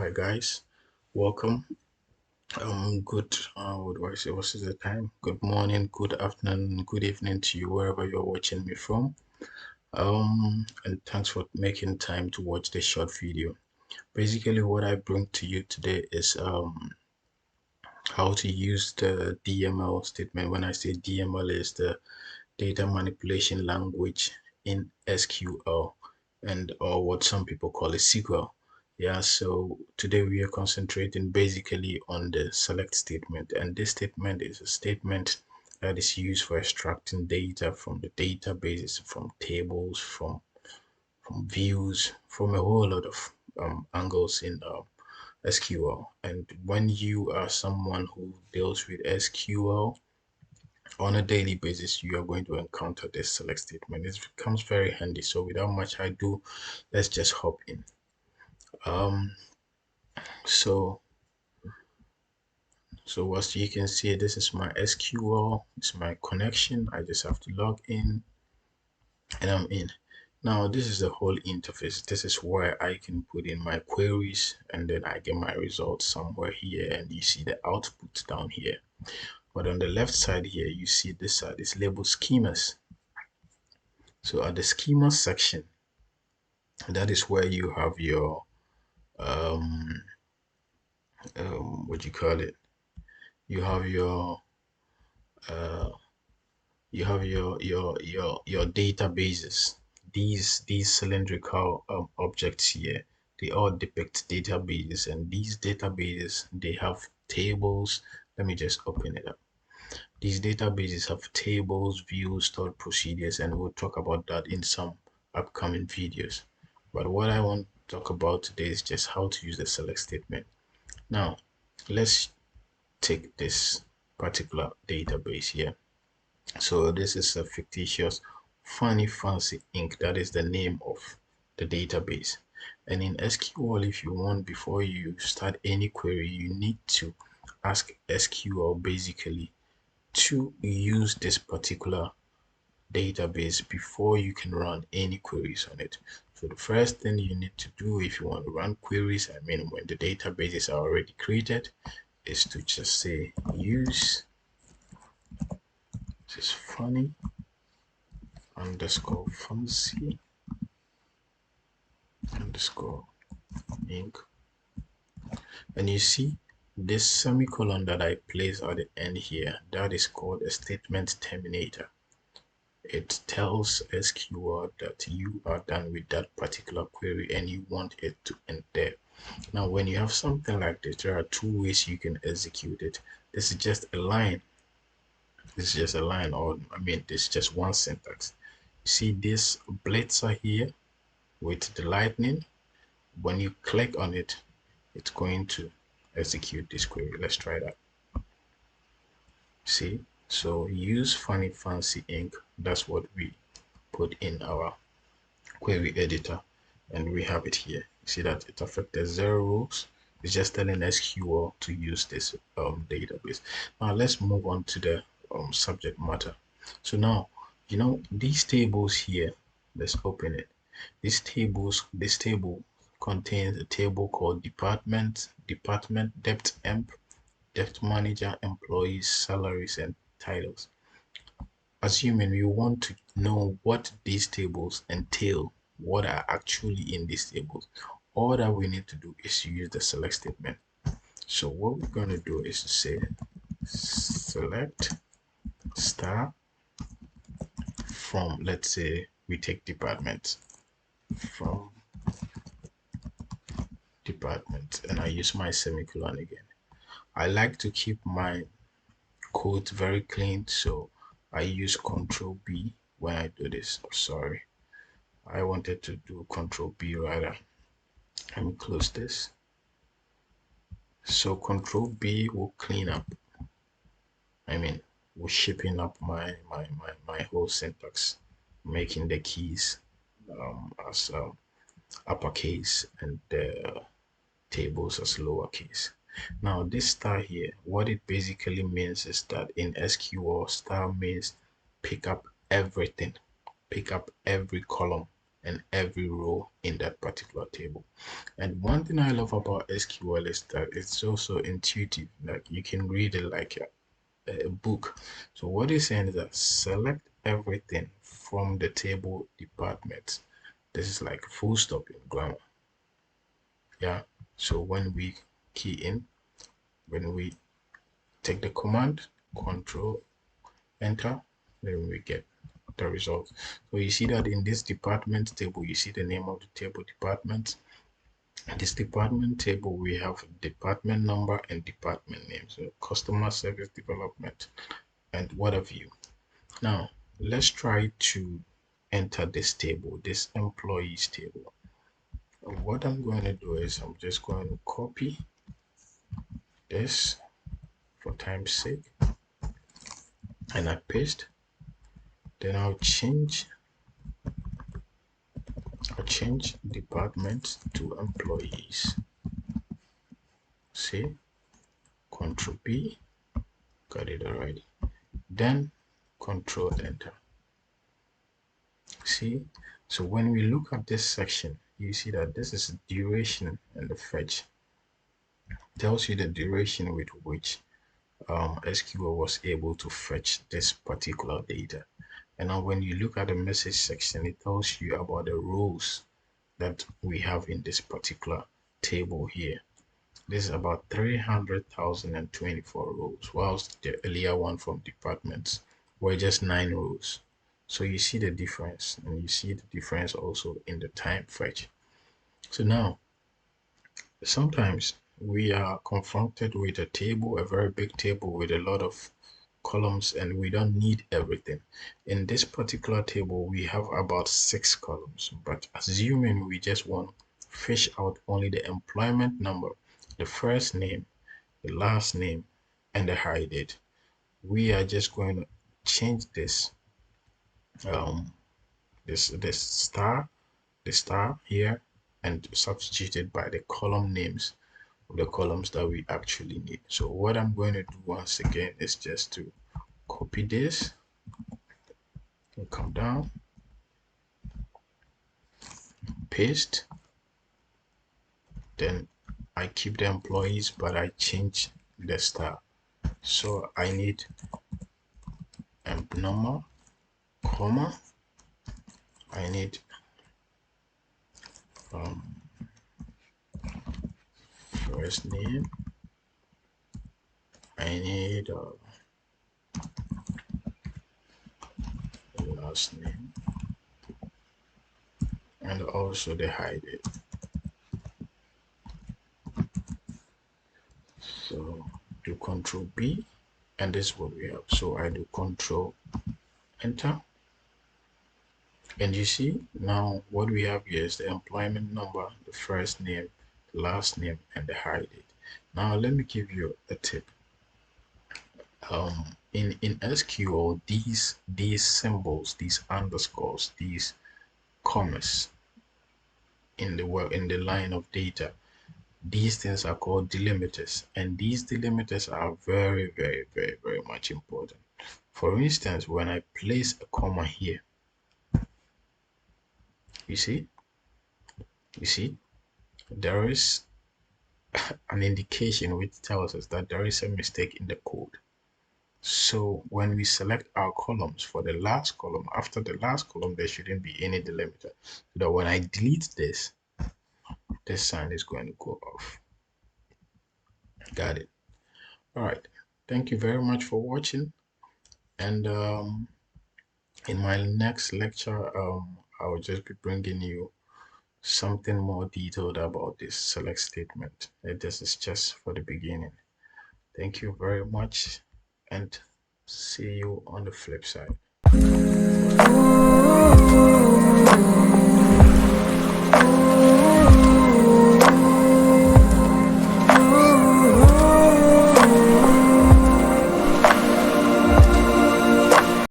Hi guys, welcome. Good. What do I say? What is the time? Good morning, good afternoon, good evening to you wherever you're watching me from. And thanks for making time to watch this short video. Basically, what I bring to you today is how to use the DML statement. When I say DML, is the data manipulation language in SQL, and or what some people call a SQL. Yeah, so today we are concentrating basically on the select statement, and this statement is a statement that is used for extracting data from the databases, from tables, from views, from a whole lot of angles in SQL. And when you are someone who deals with SQL on a daily basis, you are going to encounter this select statement. It becomes very handy. So without much ado, let's just hop in. Um, so as you can see, this is my SQL. It's my connection. I just have to log in, and I'm in. Now this is the whole interface. This is where I can put in my queries, and then I get my results somewhere here, and you see the output down here. But on the left side here, you see this side is labeled schemas. So at the schema section, that is where you have your um what do you call it, you have your uh your databases. These cylindrical objects here, they all depict databases, and these databases, they have tables. Let me just open it up. These databases have tables, views, stored procedures, and we'll talk about that in some upcoming videos. But what I want to talk about today is just how to use the select statement. Now, let's take this particular database here. So this is a fictitious Funny Fancy Inc. That is the name of the database. And in SQL, if you want, before you start any query, you need to ask SQL basically to use this particular database before you can run any queries on it. So the first thing you need to do if you want to run queries, I mean when the databases are already created, is to just say use just funny underscore fancy underscore inc. And you see this semicolon that I place at the end here, that is called a statement terminator. It tells SQL that you are done with that particular query and you want it to end there. Now, when you have something like this, there are two ways you can execute it. This is just a line. This is just a line, or I mean, this is just one syntax. You see this blitzer here with the lightning. When you click on it, it's going to execute this query. Let's try that. See, so use Funny Fancy Inc. That's what we put in our query editor, and we have it here. See that it affected 0 rows. It's just telling SQL to use this database. Now let's move on to the subject matter. So now, you know, these tables here, let's open it. This table contains a table called department, depth emp, depth manager, employees, salaries, and titles. Assuming you want to know what these tables entail, what are actually in these tables, all that we need to do is use the select statement. So what we're going to do is to say select star from, let's say we take department, from department, and I use my semicolon again. I like to keep my code very clean, so I use Control B when I do this. Sorry, I wanted to do Control B rather. Let me close this. So Control B will clean up. I mean, will shaping up my whole syntax, making the keys as uppercase and the tables as lowercase. Now this star here, what it basically means is that in SQL, star means pick up everything, pick up every column. and every row in that particular table. And one thing I love about SQL is that it's also intuitive. Like you can read it like a book. So what it's saying is that select everything from the table department. This is like full stop in grammar. Yeah. So when we key in, when we take the command, control, enter, then we get the result. So you see that in this department table, you see the name of the table department. In this department table, we have department number and department name. So customer service development and what have you. Now, let's try to enter this table, this employees table. What I'm going to do is I'm just going to copy this for time's sake and I paste. Then I'll change department to employees. See, Control B, got it already. Then Control Enter. See, so when we look at this section, you see that this is duration and the fetch. Tells you the duration with which SQL was able to fetch this particular data. And now when you look at the message section, it tells you about the rows that we have in this particular table here. This is about 300,024 rows, whilst the earlier one from departments were just 9 rows. So you see the difference, and you see the difference also in the time fetch. So now, sometimes we are confronted with a table, a very big table with a lot of columns, and we don't need everything. In this particular table, we have about 6 columns, but assuming we just want to fish out only the employment number, the first name, the last name, and the hire date, we are just going to change this um this star, the star here, and substitute it by the column names of the columns that we actually need. So what I'm going to do once again is just to copy this and come down, paste, then I keep the employees but I change the star. So I need emp number, comma, I need um, first name, I need last name, and also the hire date. So do Control B, and this is what we have. So I do Control Enter, and you see now what we have here is the employment number, the first name, the last name, and the hire date. Now let me give you a tip. In SQL, these symbols, these underscores, these commas in the line of data, these things are called delimiters, and these delimiters are very, very, very, very much important. For instance, when I place a comma here, you see, there is an indication which tells us that there is a mistake in the code. So when we select our columns for the last column, after the last column, there shouldn't be any delimiter. So that when I delete this, this sign is going to go off. Got it. All right. Thank you very much for watching. And in my next lecture, I will just be bringing you something more detailed about this select statement. This is just for the beginning. Thank you very much and see you on the flip side.